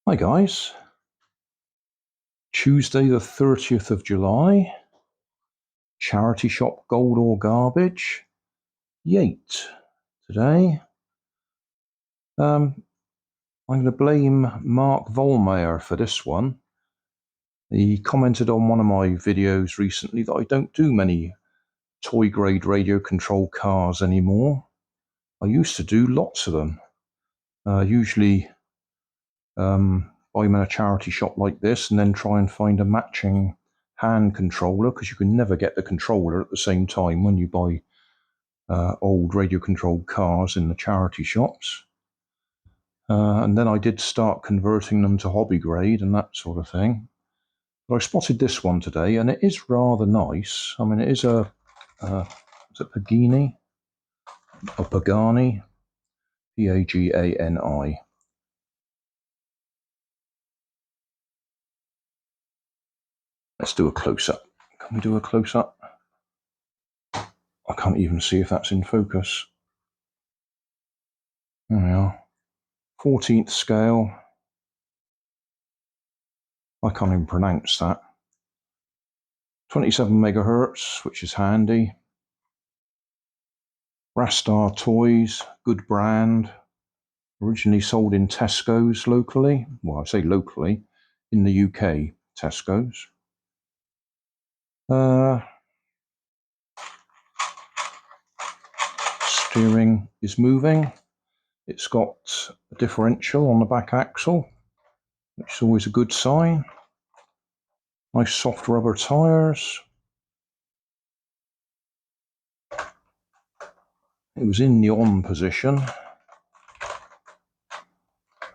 Hi guys, Tuesday the 30th of July, charity shop Gold or Garbage, Yate today. I'm going to blame Mark Vollmeyer for this one. He commented on one of my videos recently that I don't do many toy grade radio control cars anymore. I used to do lots of them, usually buy them in a charity shop like this and then try and find a matching hand controller, because you can never get the controller at the same time when you buy old radio controlled cars in the charity shops. And then I did start converting them to hobby grade and that sort of thing. But I spotted this one today and it is rather nice. I mean, it is a Pagani, Pagani, P-A-G-A-N-I. Let's do a close-up. Can we do a close-up? I can't even see if that's in focus. There we are. 14th scale. I can't even pronounce that. 27 megahertz, which is handy. Rastar Toys, good brand. Originally sold in Tesco's locally. Well, I say locally, in the UK, Tesco's. Steering is moving. It's got a differential on the back axle, which is always a good sign. Nice soft rubber tyres. It was in the on position.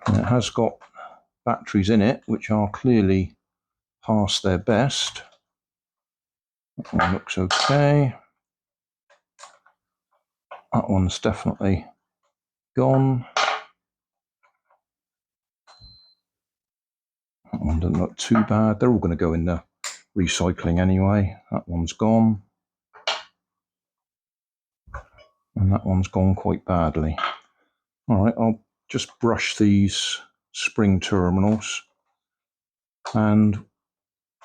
And it has got batteries in it, which are clearly past their best. That one looks okay. That one's definitely gone. That one doesn't look too bad. They're all going to go in the recycling anyway. That one's gone. And that one's gone quite badly. All right, I'll just brush these spring terminals. And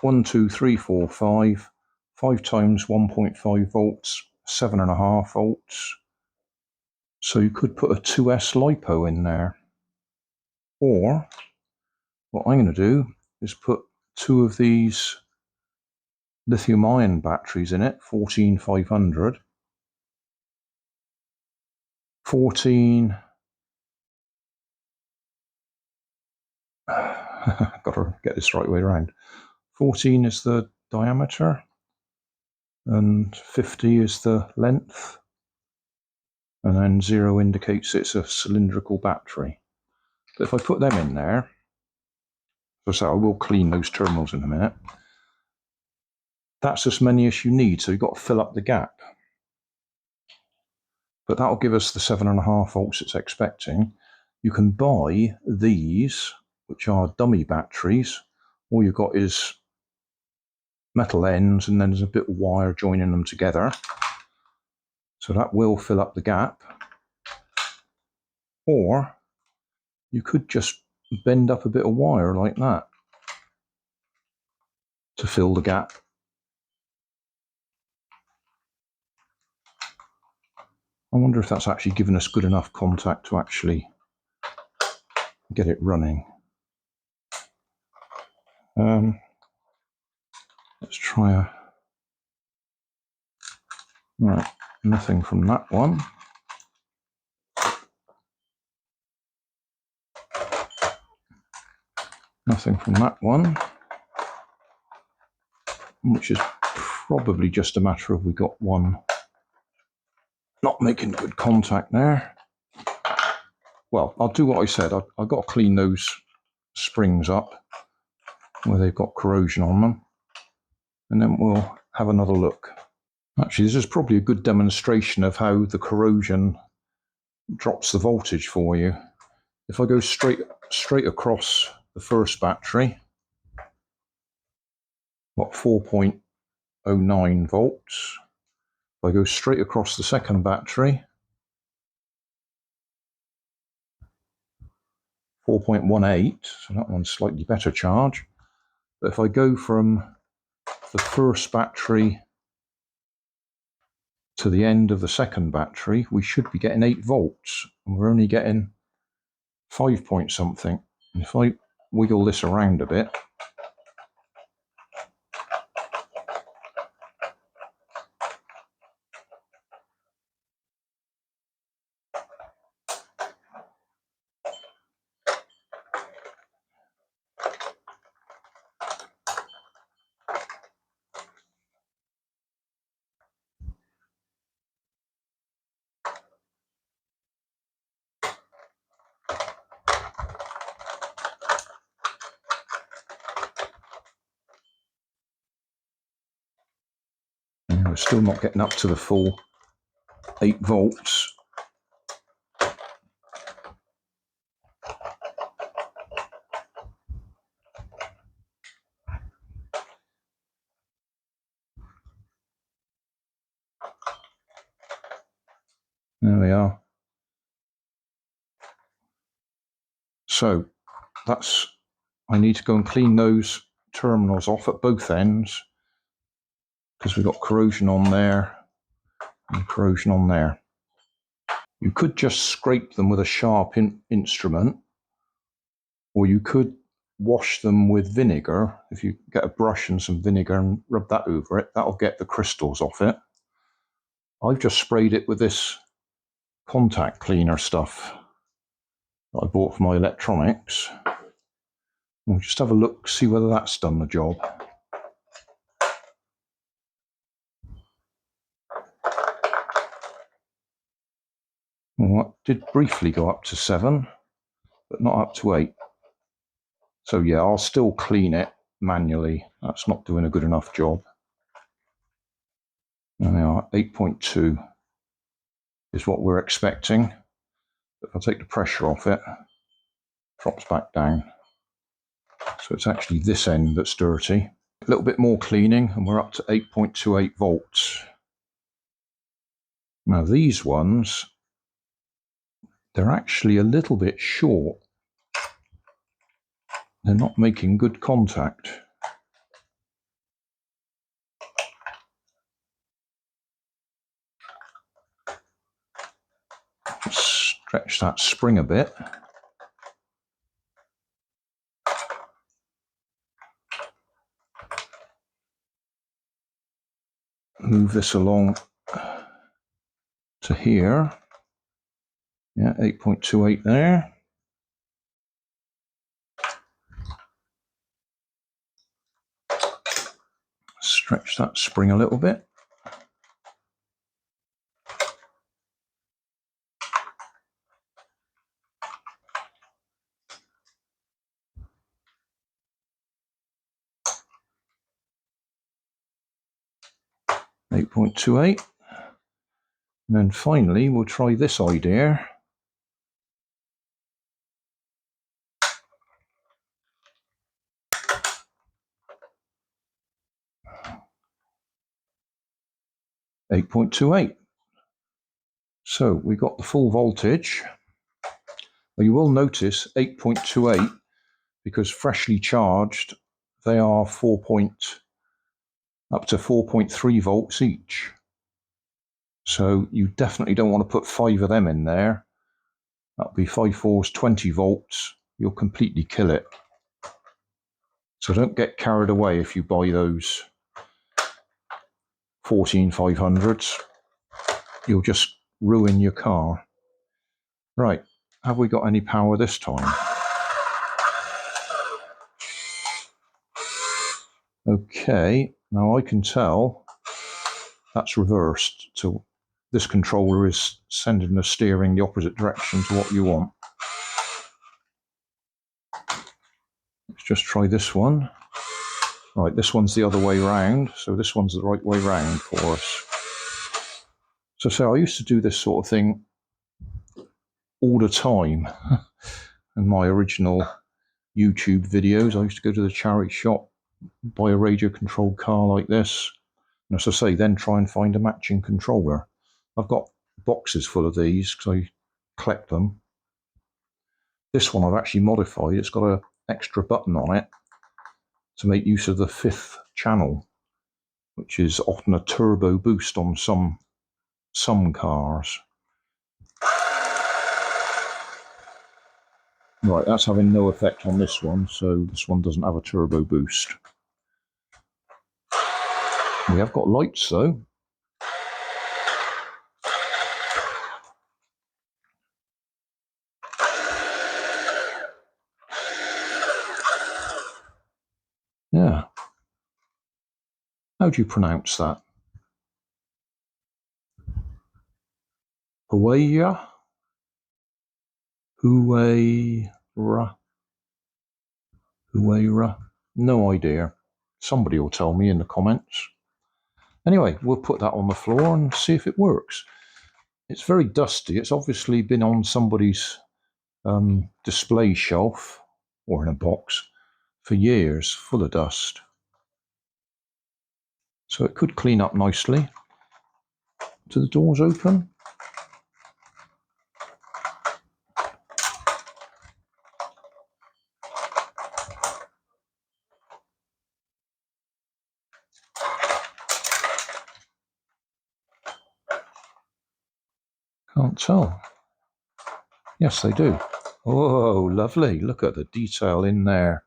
1, 2, 3, 4, 5. 5 times 1.5 volts, 7.5 volts. So you could put a 2S LiPo in there. Or what I'm going to do is put 2 of these lithium-ion batteries in it, 14500. 14. Got to get this right way around. 14 is the diameter, and 50 is the length, and then 0 indicates it's a cylindrical battery. But if I put them in there, so I will clean those terminals in a minute. That's as many as you need, so you've got to fill up the gap. But that'll give us the 7.5 volts it's expecting. You can buy these, which are dummy batteries. All you've got is metal ends, and then there's a bit of wire joining them together. So that will fill up the gap. Or you could just bend up a bit of wire like that to fill the gap. I wonder if that's actually given us good enough contact to actually get it running. Let's try a... Right, nothing from that one. Nothing from that one. Which is probably just a matter of we got one not making good contact there. Well, I'll do what I said. I've got to clean those springs up where they've got corrosion on them, and then we'll have another look. Actually, this is probably a good demonstration of how the corrosion drops the voltage for you. If I go straight across the first battery, got 4.09 volts. If I go straight across the second battery, 4.18, so that one's slightly better charge. But if I go from the first battery to the end of the second battery, we should be getting 8 volts, and we're only getting 5 point something. And if I wiggle this around a bit, we're still not getting up to the full 8 volts. There we are. So that's, I need to go and clean those terminals off at both ends, because we've got corrosion on there and corrosion on there. You could just scrape them with a sharp instrument, or you could wash them with vinegar. If you get a brush and some vinegar and rub that over it, that'll get the crystals off it. I've just sprayed it with this contact cleaner stuff that I bought for my electronics. We'll just have a look, see whether that's done the job. Well, it did briefly go up to 7, but not up to 8. So yeah, I'll still clean it manually. That's not doing a good enough job. There we are, 8.2 is what we're expecting. If I take the pressure off it, it drops back down. So it's actually this end that's dirty. A little bit more cleaning and we're up to 8.28 volts. Now these ones, they're actually a little bit short. They're not making good contact. Just stretch that spring a bit. Move this along to here. Yeah, 8.28 there. Stretch that spring a little bit. .28, and then finally we'll try this idea. .28. So we got the full voltage. Well, you will notice 8.28, because freshly charged they are up to 4.3 volts each. So you definitely don't want to put 5 of them in there. That'll be 5 4s, 20 volts. You'll completely kill it. So don't get carried away if you buy those 14500s. You'll just ruin your car. Right, have we got any power this time? Okay, now I can tell that's reversed. So this controller is sending the steering the opposite direction to what you want. Let's just try this one. Right, this one's the other way round, so this one's the right way round for us. So I used to do this sort of thing all the time. In my original YouTube videos, I used to go to the charity shop, buy a radio controlled car like this, and as I say, then try and find a matching controller. I've got boxes full of these because I collect them. This one I've actually modified. It's got an extra button on it to make use of the 5th channel, which is often a turbo boost on some cars. Right, that's having no effect on this one, so this one doesn't have a turbo boost. We have got lights though. Yeah. How do you pronounce that? Huayra? Huayra? Huayra? No idea. Somebody will tell me in the comments. Anyway, we'll put that on the floor and see if it works. It's very dusty. It's obviously been on somebody's display shelf or in a box for years, full of dust. So it could clean up nicely. Do the doors open? Can't tell. Yes, they do. Oh, lovely. Look at the detail in there.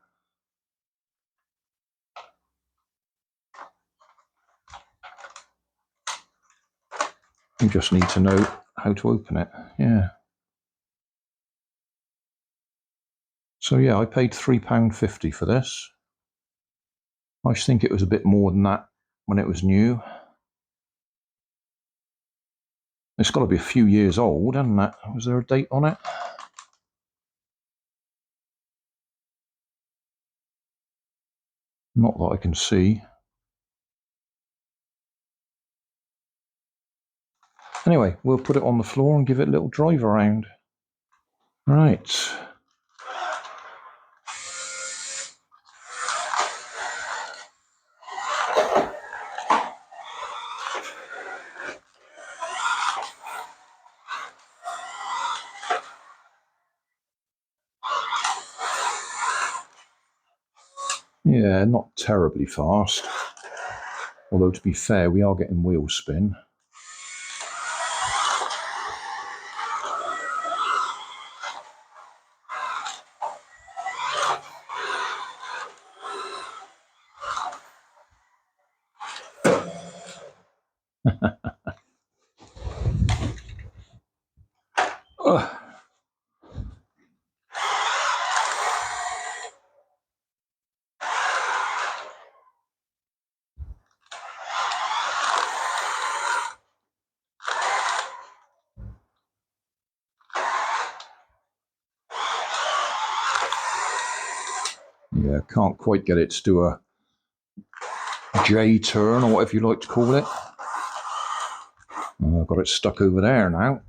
You just need to know how to open it. Yeah. So yeah, I paid £3.50 for this. I think it was a bit more than that when it was new. It's got to be a few years old, hasn't it? Was there a date on it? Not that I can see. Anyway, we'll put it on the floor and give it a little drive around. Right. Yeah, not terribly fast. Although, to be fair, we are getting wheel spin. Yeah, can't quite get it to do a J turn or whatever you like to call it. I've got it stuck over there now.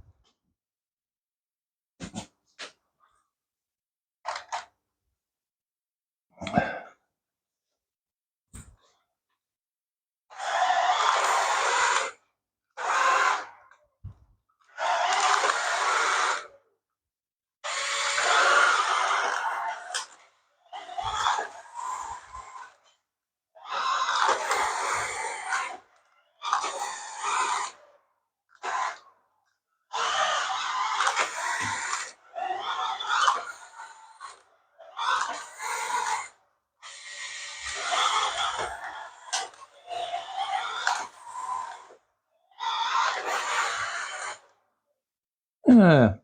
Yeah,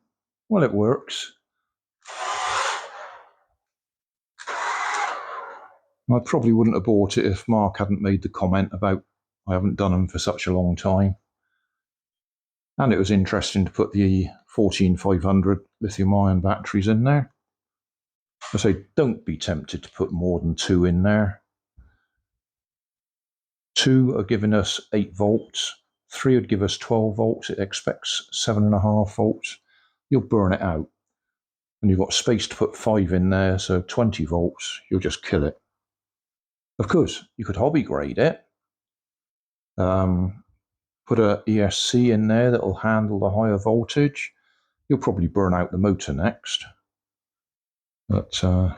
well, it works. I probably wouldn't have bought it if Mark hadn't made the comment about I haven't done them for such a long time. And it was interesting to put the 14500 lithium-ion batteries in there. I say don't be tempted to put more than 2 in there. 2 are giving us 8 volts. 3 would give us 12 volts. It expects 7.5 volts. You'll burn it out. And you've got space to put 5 in there, so 20 volts. You'll just kill it. Of course, you could hobby grade it. Put a ESC in there that will handle the higher voltage. You'll probably burn out the motor next. But so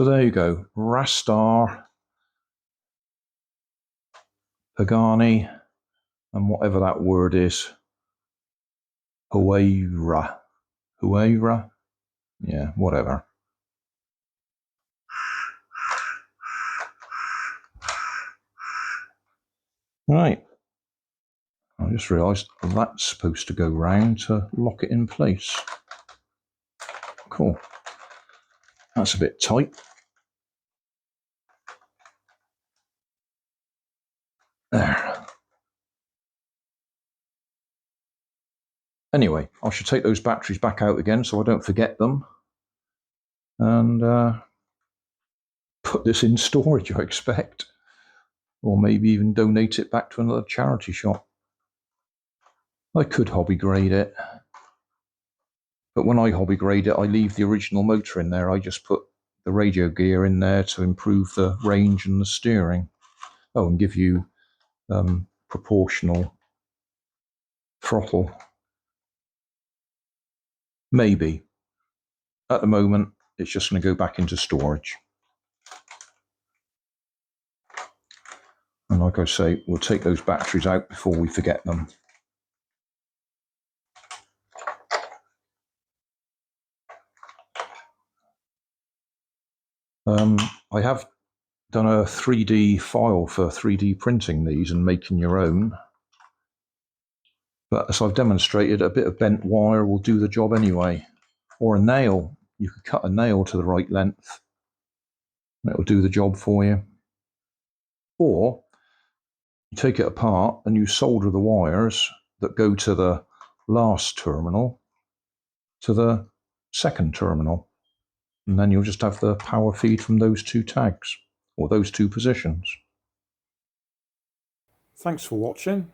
there you go, Rastar Pagani, and whatever that word is, Huayra. Yeah, whatever. Right, I just realised that's supposed to go round to lock it in place. Cool. That's a bit tight. There. Anyway, I should take those batteries back out again so I don't forget them. And put this in storage, I expect. Or maybe even donate it back to another charity shop. I could hobby grade it. But when I hobby grade it, I leave the original motor in there. I just put the radio gear in there to improve the range and the steering. Oh, and give you proportional throttle. Maybe. At the moment, it's just going to go back into storage. And like I say, we'll take those batteries out before we forget them. I have done a 3D file for 3D printing these and making your own. But as I've demonstrated, a bit of bent wire will do the job anyway. Or a nail. You could cut a nail to the right length. It'll do the job for you. Or you take it apart and you solder the wires that go to the last terminal to the second terminal. And then you'll just have the power feed from those two tags, or those two positions. Thanks for watching.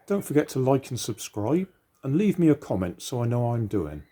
Don't forget to like and subscribe, and leave me a comment so I know how I'm doing.